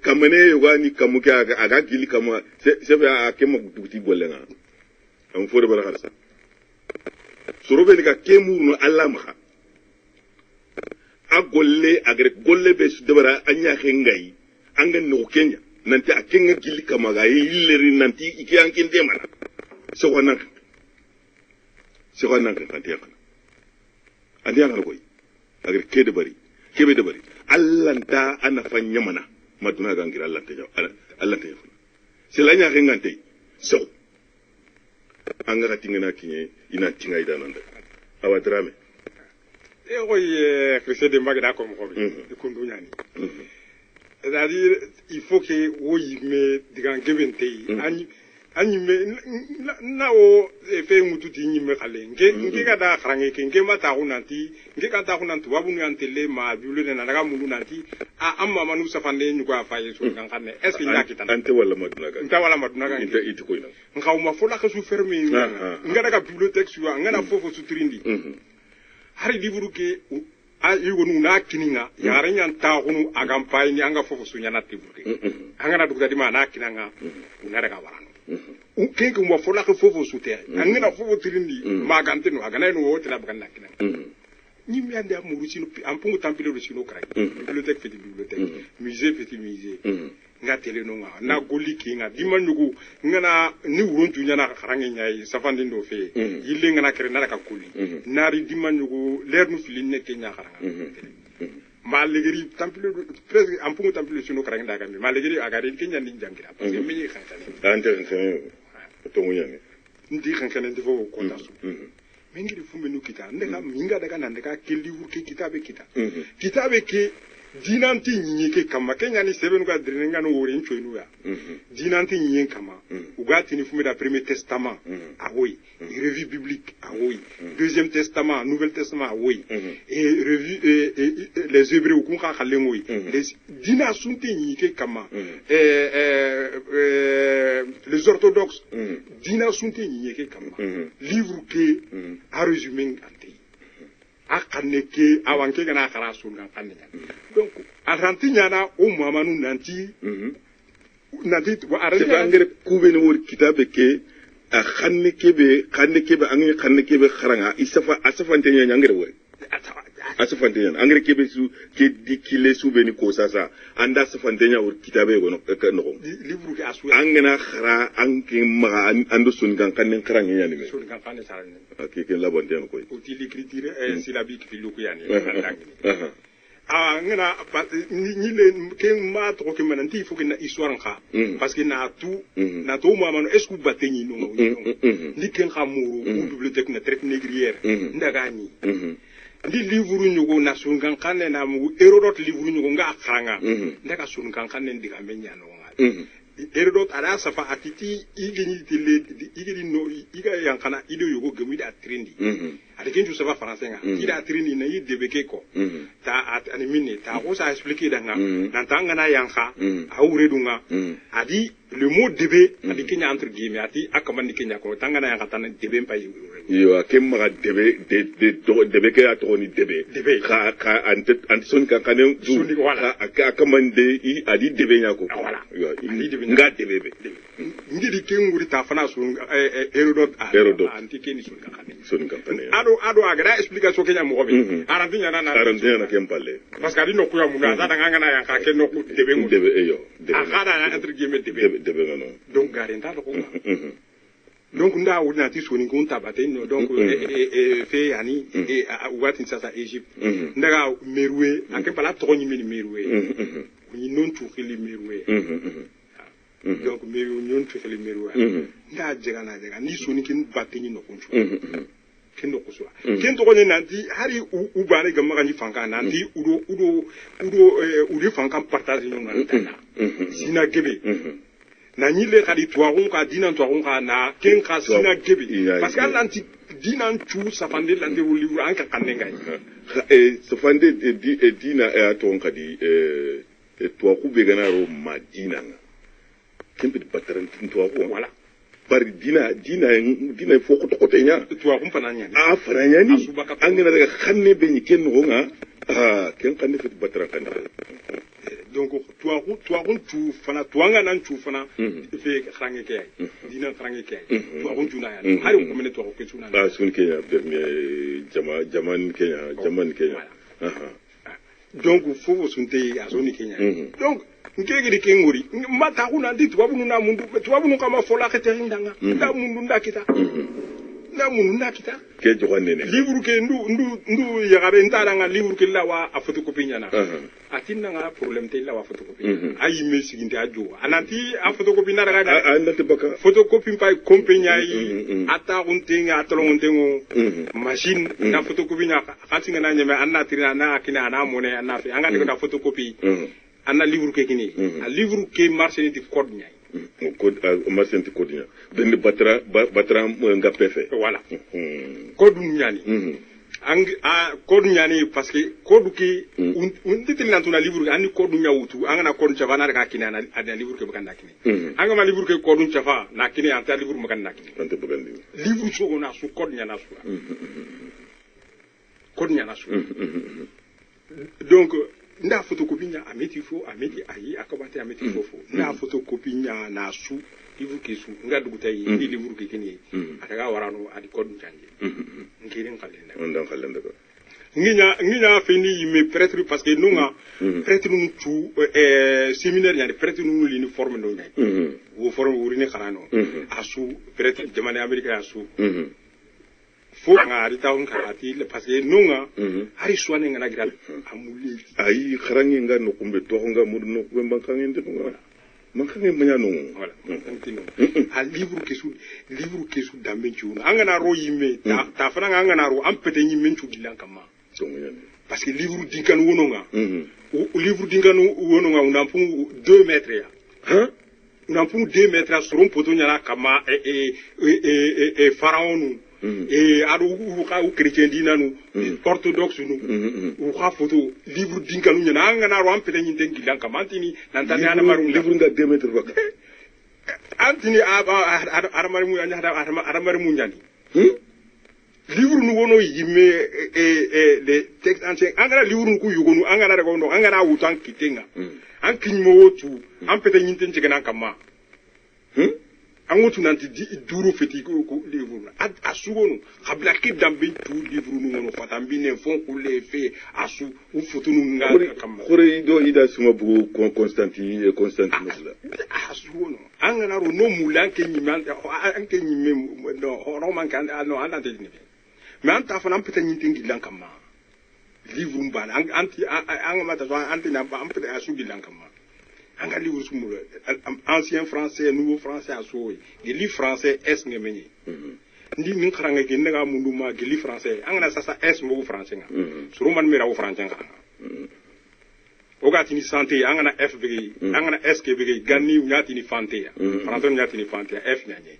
kamane yogani kamuke aga gili kama sebe akema duti gollenga am fode bara kharsa sorobe ni ka kemuru no allama a golle agre golle be su debara anya khengai anga no Kenya nanti akenga gili kama ga yilleri nanti iki ankin demana so wana kanti yakana andi yakana koy agre kebe de bari allanta ana fanya mana maduna ga ngira allanta yafuna silanya khengante so anga katingena kinye ina tinga idananda awadrame Christian de Magda comme Kondounyani. C'est-à-dire, il faut que oui, mais dans Gevente, anime, nao, fait mututi ni me kale. Nge kada krange, nge mata hunanti, nge kanta hunanti, wabunu antele ma bule na naga mulu nanti, amma manu safande nyuga faye so ngane. Est-ce qu'il y a kitana? Ante wala madunaga. Nta wala madunaga. Nta itikoina. Nga umafola ka su ferme. Nga daga bibliothèque suwa, nga na fofo su trindi. Hari livre ke a yugonu na kininga yaranya ntaagunu agampay ni anga fofo sunya na livre ke anga na dugda di ma na kinanga unara ga warano kenke mo fola ke fofo sute anga na fofo tirindi magante no aga na no wote la bagana kinanga ni mi ande amuru sino ampungu tampile ro sino krai bibliothèque fait bibliothèque musée fait musée nga tele no nga na goli ki nga dimanyugo ngana ni wurunju nyana kharange nyai safandi ndo fe yille ngana kere na ka kuli nari dimanyugo leer nu fili nekke nya kharanga ma legeri tampile presque ampungu tampile sino krai ndaga mi ma legeri agari kenya ni jangira parce que mi khankane ante khankane to ngunyane ndi khankane ndifo ko tasu mengiri fumbe nu kita ndeka minga daga nandeka kelli wurke kitabe kitabe ke dinanti nyike kama kenya ni seben ga drenga no wori nchoinu ya dinanti nyen kama ugati ni fumbe da premier testament awoy revue biblique awoy deuxième testament nouvel testament awoy et revue les hébreux ku ka khalengoy les dina sunti nyike kama les orthodoxes dina sunti nyike kama livre que a résumé anti akaneke awanke gana kharasul kan kannya donc arantinya na o mamanu nanti wa arabia ngere kube ni wor kitabe ke a khanneke be angi khanneke be kharanga asafante nya ngere wor asafante nya ngere kebe su ke dikile su be ni ko sasa anda asafante nya wor kitabe go no livre ke asu angena khara anki ma ando sun kan kannen kharanga nya ni me sun kan kanne sarane ok ke labonte no koy outil l'écriture syllabique fi lu ko yani ngena ni le ke ma to ke mananti faut que na histoire nka parce que na tout mamano est-ce que batenyi no ni ken khamuru bibliothèque na traite négrière ndaga ni ndi livre nyugo na sun kan kanne na mu Hérodote livre nyugo nga kharanga ndaga sun kan kanne ndiga menya no nga Hérodote ala safa atiti igeni tele igeni no iga yankana ido yugo gemi da trindi ade kenju safa français nga ida trindi na yi debeke ko ta animine ta ko sa expliquer danga nantanga na yanka awure dunga adi le mot debe adi kenya entre guillemets ati akamani kenya ko tanga na yanka tan debe mpa yo akemma debe ke atoni debe ka ante son kan kanen du akamande i adi debe nyako voilà nga debe ngidi kenguri ta fana sun Hérodote anti keni sun kan kanen ado agara explication kenya mo bi arantinya na kempalle parce que adino kuya muna za danga na yanka ke no debe mu debe eyo akada entre guillemets debe ngano donc garenta ko donc nda wuna ti soni ko tabate no donc fe yani wati sasa Egypte ndaga meroué ake pala to nyi meni meroué ni non tu khili meroué donc meroué non tu khili meroué nda jega na jega ni soni kin batenyi no kunchu kendo kuswa kendo ko nanti hari u bane gamma kanyi fanka nanti udo fanka partage no ngana sina gebe na nyile kadi tuarun ka dinan tuarun ka na ken ka sina gebe parce que nanti dinan chu safande lande wo livre anka kanenga safande dina aton kadi to ku be gana ro madina kembe bataran to voilà bari dina foko to kotenya tuwa kumpana nyani faranya ni angena daga khanne be ni ken ngo nga ken kanne fit batara kanne donc tuwa tu fana tuanga nan tu fana fe khange ke dina khange ke tuwa kun tuna ya hari ko mene tuwa ko tuna sun kenya jaman kenya donc faut sunte ya zone kenya donc ngege de kengori mata kuna ndi tubabu na mundu tubabu kama fola kete ndanga nda mundu ndakita na mundu ndakita ke jogane livre ke ndu yagabe ntaranga livre ke lawa a photocopie nyana atinna nga problème te lawa photocopie ayi mesiginde ajo anati a photocopie na daga anati baka photocopie pa compagnie yi ata untenga atolontengo machine na photocopie nya katinga na nyame anatina na akina ana mone anafi anga de na photocopie ana livre ke kini a livre ke marché ni code nyai code marché ni code nyai ben batra nga pefe voilà code nyani a code nyani parce que code ki un titil nan tuna livre ani code nyawutu anga code chava na ka kini ana livre ke bakanda kini anga ma livre ke code chava na kini anta livre makanda kini ante bakandi livre so na su code nyana su code nyana su donc nda photocopie nya ameti fo ameti ayi akabate ameti fofo nda photocopie nya na su livre ke su nga dugutai ni livre ke kini ataga warano adi code njanje ngirin kalenda ndan kalenda ko nginya fini me prêtre parce que nunga prêtre nu tu séminaire yani prêtre nu li forme no ngai wo forme wuri ni xarano asu prêtre jamane america asu fo nga ari taun karati parce que nunga hari soane ngana gira amuli ay kharangi nga no kumbe to nga mu no kumbe bankangi ndunga mankangi manya no voilà a livre kesu dambe chuno angana ro yime ta fana angana ro ampete yime chu dilankama parce que livre dinkan wononga livre dinkan wononga unampu 2 mètres ya hein unampu 2 mètres ya soron poto nyala kama e pharaon et ado u chrétien dinanu orthodoxe nu u kha photo livre dinkan nyana ngana ro ampete nyinte dilankama antini nantani ana maru livre nga 2 mètres bak antini aramari mu anya aramari mu nyani livre nu wono yime les textes anciens angara livre nu ku yugonu angara de gondo angara wutan kitenga an kinmo wotu an pete nyinten cegena kama an wotu nanti di duru feti ko livre asugonu habla ki dambe tu livre nu wono fatambi ne fon ku le fe asu u fotu nu nga kama khore do ida suma bu Constantine musla asugonu angara ro no mulan ke nyimante an ke nyime no roman kan no andante ni mais en tant que peut-être n'intengi lankama livre mbana anti mata so anti na ba peut-être asu bilankama anga livre sumul ancien français nouveau français aso les livres français est ngemenyi ndi min kharanga ge ndaga mundu ma ge livre français anga na sasa est mbo français nga suru man mira wo français nga ogati ni santé anga na f bigi anga na s ke bigi ganni nyati ni fanté ya français nyati ni fanté f nyanye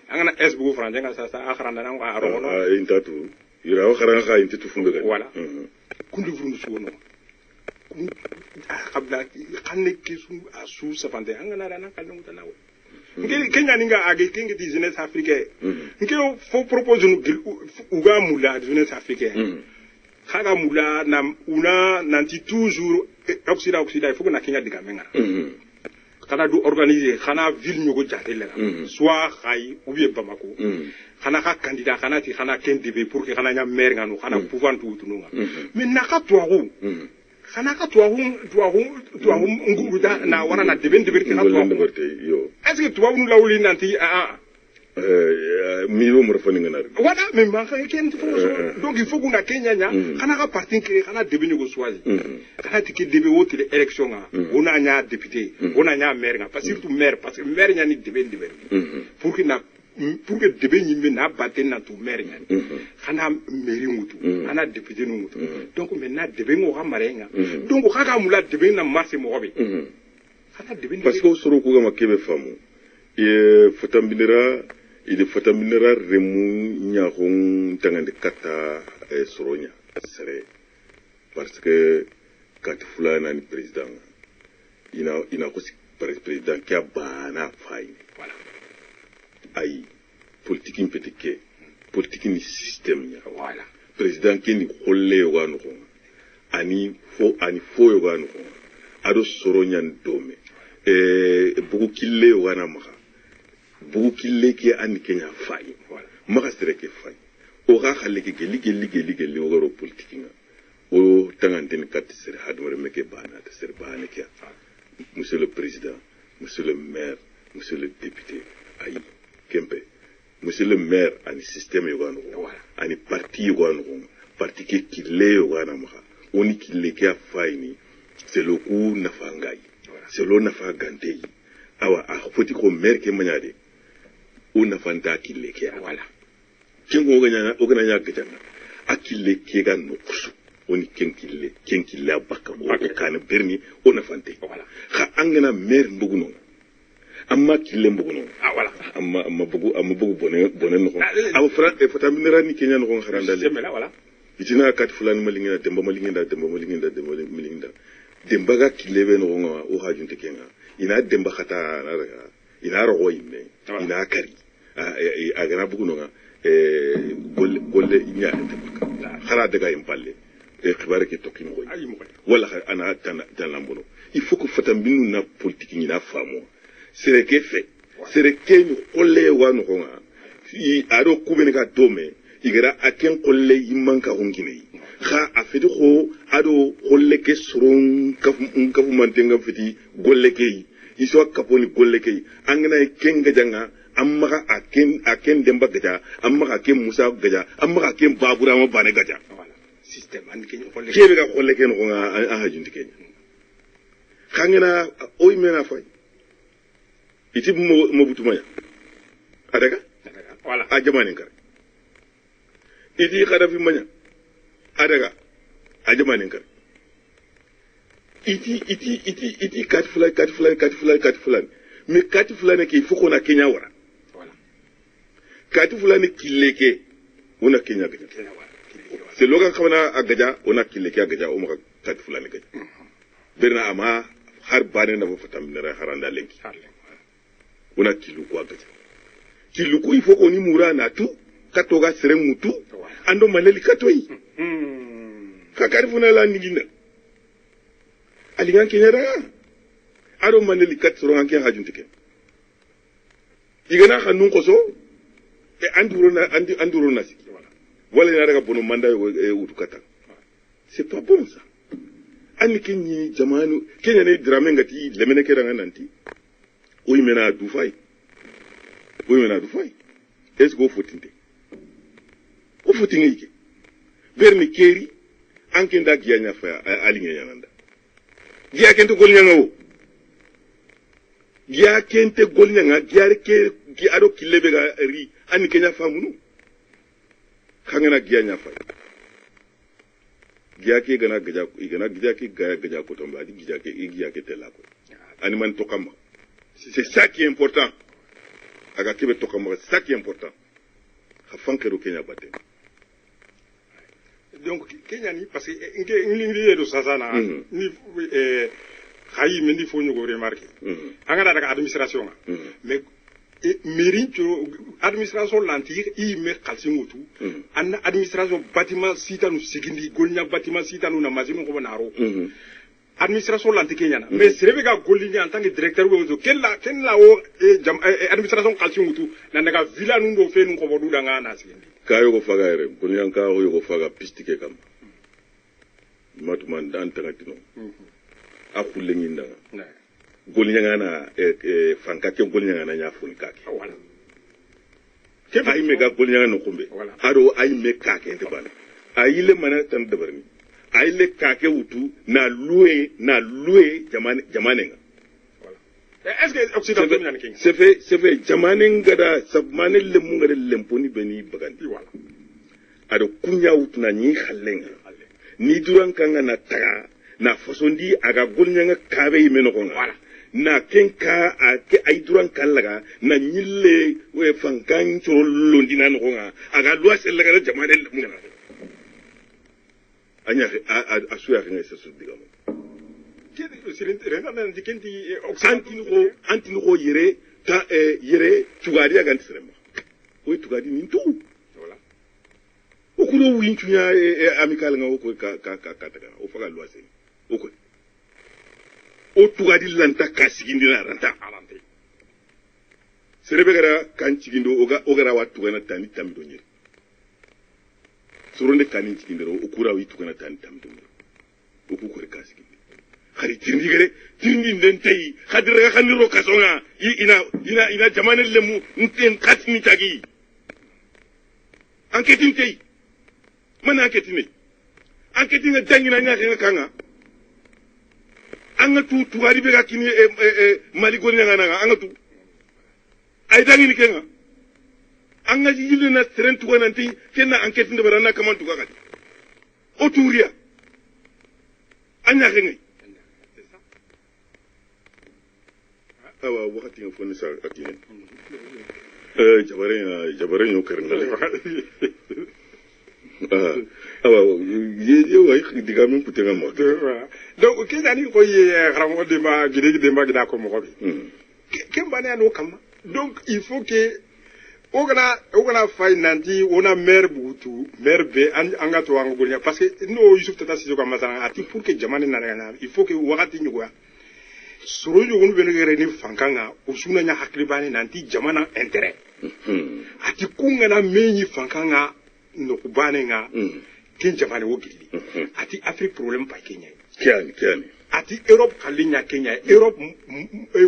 anga na s bu français nga sasa akhranda na nga arono intatu ira akhranga kha intitu funga voilà kundu vundu suwono kabla xanne kisu asu sapante anga na rana kalno tanaw ngeli kenya ninga age kingi di jeunesse africaine ngelo fo propose nu uga mula jeunesse africaine khaga mula na una nanti toujours occident il faut que na kenya diga menga kana du organiser kana ville ñugo jatele soit khay ou bien Bamako kana ka candidat kana ti kana ken debe pour que kana nya maire nganu kana pouvoir tout tununga mais naka toaru kana ka toaru nguda na wana na debe ka toaru est-ce que toaru nu lawli nanti mi wo murfani ngana voilà mais man ken donc il faut qu'on a Kenya nya kana ka parti kire kana debe ñugo choisi kana ti ke debe wote élection nga on a nya député on a nya maire nga parce surtout maire parce que maire nya ni debe pour que debe ñimbe na batte na tout maire nya kana mairie mutu ana député no mutu donc maintenant debe ngo xamare nga donc xaka mula debe na marché mo xobe kana debe parce que soro ko gama kebe famu e fatambinira remu ñaxon tangande kata soronya sere parce que kat fulana ni président ina ko président qui a bana fay voilà ay politique impetike politique ni système ya voilà président qui ni xolle wanu ko ani fo yo wanu ko ado soronya ndome bugu kille wana maka bugu kille ke an Kenya fay maka sere ke fay o ga khale ke geli o garo politique nga o tangantene kat sere hadmare meke bana te sere bana ke monsieur le président monsieur le maire monsieur le député ayi kempe monsieur le maire ani système yo gano ani parti yo gano parti ke kille yo gana maka oni kille ke fay ni c'est le coup nafangai c'est lo nafa gantei awa a foti ko maire ke manyade o nafanta kille ke wala kingo ganya nya gajana akille ke ga no kusu oni kenkille abaka o kana berni o nafante wala kha angana maire mbuguno amma kille mbuguno wala amma bugu bonen no awa fra e fata minera ni kenya no kharanda le wala itina kat fulani malinga demba malinga demba ga kilebe no nga o hajunte kenga ina demba khata ina ro yime ina kari agana bugu no nga golle nya demba khara daga impalle khibare ke tokin ko wala ana tan lambono il faut que fatambinu na politique ni na famo sere ke ni kolle wanu nga aro kubene ka dome igara aken kolle imanka hongine kha afidi ko ado golleke soron kafu mantenga fiti golleke iso kaponi golleke angana kenga janga amma aken demba gaja amma aken musa gaja amma aken babura ma bane gaja système andi kenyo golleke kebe ga golleke no nga a hajundi kenya khangena oy mena fay iti mo butumaya adaka voilà a jamanin kar iti khadafi manya adaga a jamanin kar iti kati fulani mais kati fulani ke fuko na Kenya wara voilà kati fulani kileke una Kenya gaja c'est logan khamana agaja una kileke agaja o maka kati fulani gaja berna ama har bane na fo tamina haranda lenki una kilu ko agaja kilu ko ifo ko ni mura na tu katoga sere mutu ando maleli katoi kakari funa la nginda aligan Kenya da ado maneli kat soro anke hajuntike igana xanun qoso e anduro na siki wala na daga bono manda e utu kata c'est pas bon ça ani kenyi jamanu kenya ne drame ngati lemene kera nanti o yimena du fay est-ce go fotinte o fotinge ike verni keri anke nda gianya fa alinge yananda giya kento golnyanga o giya kente golnyanga giya ke gi ado kilebe ga ri ani kenya famunu khangena giya nya fa giya ke gana gaja igana giya ke gaja ko tomba di giya ke tela ko ani man to kamba c'est ça qui est important aga kebe to kamba c'est ça qui est important khafankero kenya batte donc Kenya ni parce que ngi do sasana ni khayi mendi fo ñugo remarquer anga daga administration mais mairie administration l'antique i me khalsingutu anna administration bâtiment sitanu sigindi golnya bâtiment sitanu na mazinu ko naro administration l'antique Kenya mais serebe ga golini en tant que directeur go ken la o administration khalsingutu na daga villa nu do fe nu ko bodu danga na sigindi kayo ko faga ere golnya ka ho ko faga pistike kam matuman dan tagatino akulle nginda golnya na fanka ke golnya na nya fun kake wala ke ay mega golnya no kumbe ado ay me kake te bana ay le mana tan dabarni ay le kake wutu na loué jamane nga est-ce que occident dominant king c'est fait jamane ngada sabmane le mungare lemponi beni bagandi wala ado kunya wutu na nyi khallenga ni duran kanga na taga na fasondi aga golnya kabe yimeno ko wala na kenka ake ay duran kallaga na nyille we fankan choro londina no nga aga loi selaga jamane le mungara anya asuya kene sesu digamo kedi sirinte rena na dikenti antini ko yere ta yere tugadi aga ntsrema o tugadi nintu wala o kulo winchunya amical nga o ko ka taga o faga loi sen o ko o tugadi lanta kasigindina ranta alante serebe gara kan cigindo o gara watu gana tani tamido nyeri soronde kani cikindero o kura wi tugana tani tamido nyeri o ku kore kasigindi khari tirndi den tay khadira khaniro kasonga ina jamane lemu nten katini tagi enquête tay man enquête nga dangina nya kanga anga tu tuwari be ga kini mali goni nga anga tu ay dangi ni kenga anga yile na tren tu nanti kenna enquête de barana kaman tu gakati o turia anya kenga awa wakati nga fonni sa atine jabare yo karnal awa ye way digam ko tenga mo donc ke dani ko ye ramo de ma gida ko mo bi ke mbane no kam donc il faut que ogana fay nanti ona maire butu maire be anga to anga golnya parce que no Yusuf Tata Sise ko masana ati pour que jamane na ngana il faut que wakati nyugo soro nyugo be ngere ni fankanga usuna nya hakli bani nanti jamana intérêt ati kunga na meyi fankanga no kubane nga ken jamane wo gilli ati Afrique problème pa Kenya kiani ati Europe kalinya Kenya Europe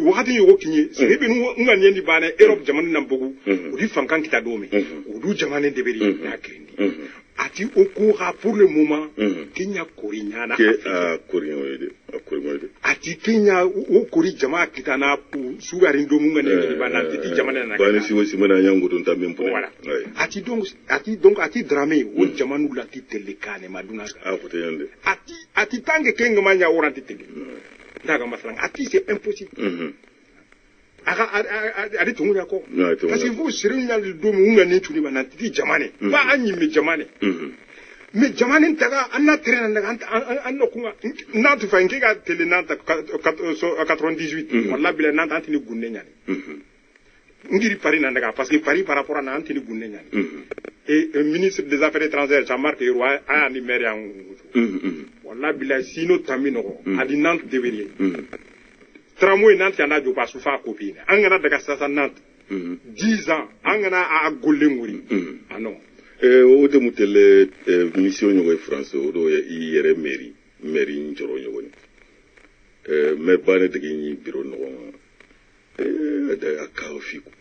wakati yo kinye sebe ngani ndi bana Europe jamane nambogu udi fankan kita dome udu jamane deberi na kendi ati okura pour le moment Kenya korinya na ati Kenya okori jama kita na sugari ndomu ngani ndi bana titi jamane na bani si wosi mana yango ton tambe mpone voilà ati drame o jamanu la titelekane maduna kote yande ati tange kenga manya oranti tele ndaga masalan ati c'est impossible adi tungu yako parce que vous serez dans domu ngani tuni bana titi jamane ba anyi me jamane mais jamane taga anna traîner ndaga anno kunga nantu fa ngiga tele nanta 98 walla bila nanta antini gunne nyani ngiri Paris nandaga parce que Paris par rapport à antini gunne nyani et un ministre des affaires étrangères Jean-Marc Ayrault a numéro walla bila sino tamino adi Nantes devrier tramway Nantes yana jo pas soufa copine angana daga sasa Nantes 10 ans angana a gollenguri ah non o de mutele mission nyoy France o do yere mairie njoro nyoy mais bane de ni bureau no da akaw fiku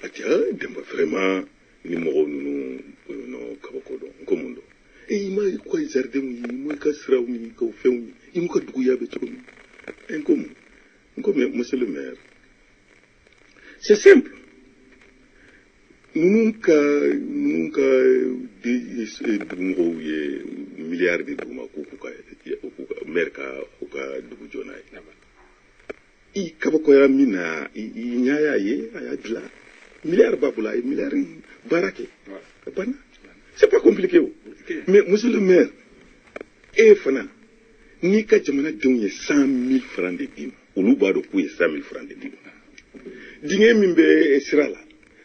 ati demba vraiment ni mo no kabakodo komundo ima ko jardin mu ka sraw ni ko few ni ko dugu yabe to en comme monsieur le maire c'est simple nunca de milliards de duma kuka merka kuka dugu jonai i kabako ya mina i nyaya ye aya dla milliards babula milliards barake bana c'est pas compliqué mais monsieur le maire fana ni ka jamana donye 100,000 francs de dim ulu ba do ku 100,000 francs de dim dinge mimbe sirala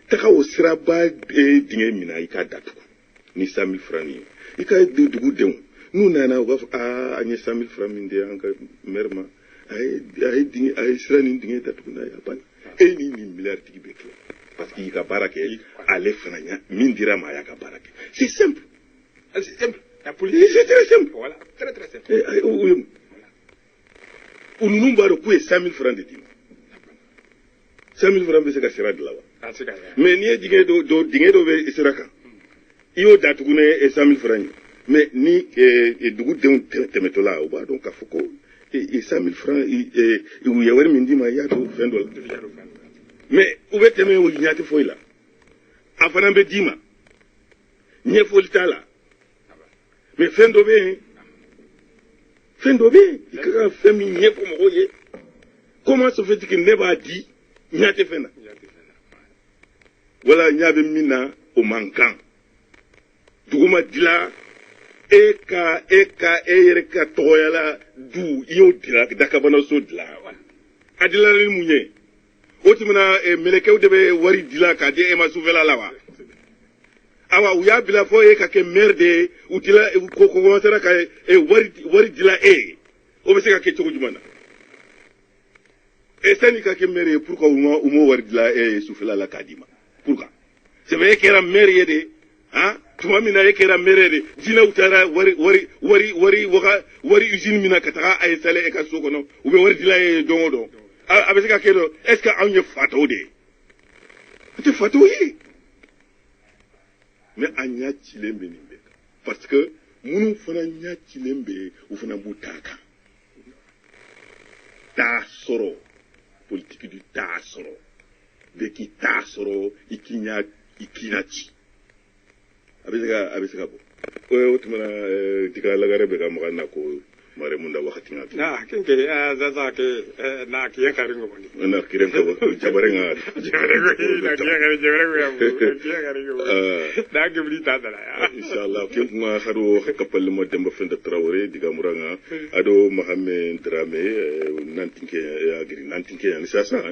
taka o sira ba dinge mina i ka datu ni 100,000 francs ni i ka dugu dem nu nana wa anye 100,000 francs minde anka merma ay dinge ay sira ni dinge datu na ya ban ni milliards tigi beke parce que i ka barake ale fananya min dira ma ya ka barake c'est simple. La politique, c'est très simple. Voilà, très très simple. On nous barre pour 100,000 francs de dîme. 100,000 francs, c'est qu'à sera de là. Mais ni dingue do seraka. Iyo datugune 100,000 francs. Mais ni dugu de temetola ou ba donc afoko et 100,000 francs ou yawer mindi ma ya do $20. Mais où est teme ou nyati foila. Afana be dima. Nye folitala. Mais fin d'obé, il a fait migner pour me. Comment se fait-il qu'il n'ait pas dit, n'y a pas fait? Voilà, il y avait mina au manquant. Douma dila, eka, toyala, dou, yo dila, dakabana so dila. Adila le mounye. Otimana, meleke ou debe wari dila, kadi ema souvela lawa. Awa uya bila fo ka ke merde utila ko commencera ka wari dila o be se ka ke to jumana sani ka ke mere pourquoi umo wari dila soufela la kadima pourquoi c'est vrai que era mere yede tuma mina ye kera mere de dina utara wari usine mina kataka ay sale ka sokono ube wari dila dongo abe se ka ke do est ce que anye fato de te fato yi mais a nya chilembe nimbe parce que munu fana nya chilembe ou fana butaka ta soro politique du ta soro de ki ta soro ikinachi abisaka bo otumana tika lagare be ka magana ko mare munda wakati ngati kenke zaza ke na kiyen karingo boni na kiren ko jabarenga da gibri ta dala ya inshallah ken kuma hado kapal mo demba fenda Traoré diga muranga ado Mohamed Dramé nantinke ya sasa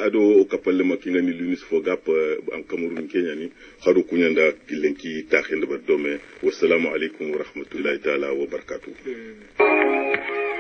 ado kapal mo kinga ni Lunis Fogap am Cameroun Kenya ni hado kunyanda kilenki taxende ba dome wassalamu alaikum wa rahmatullahi ta'ala wa barakatuh.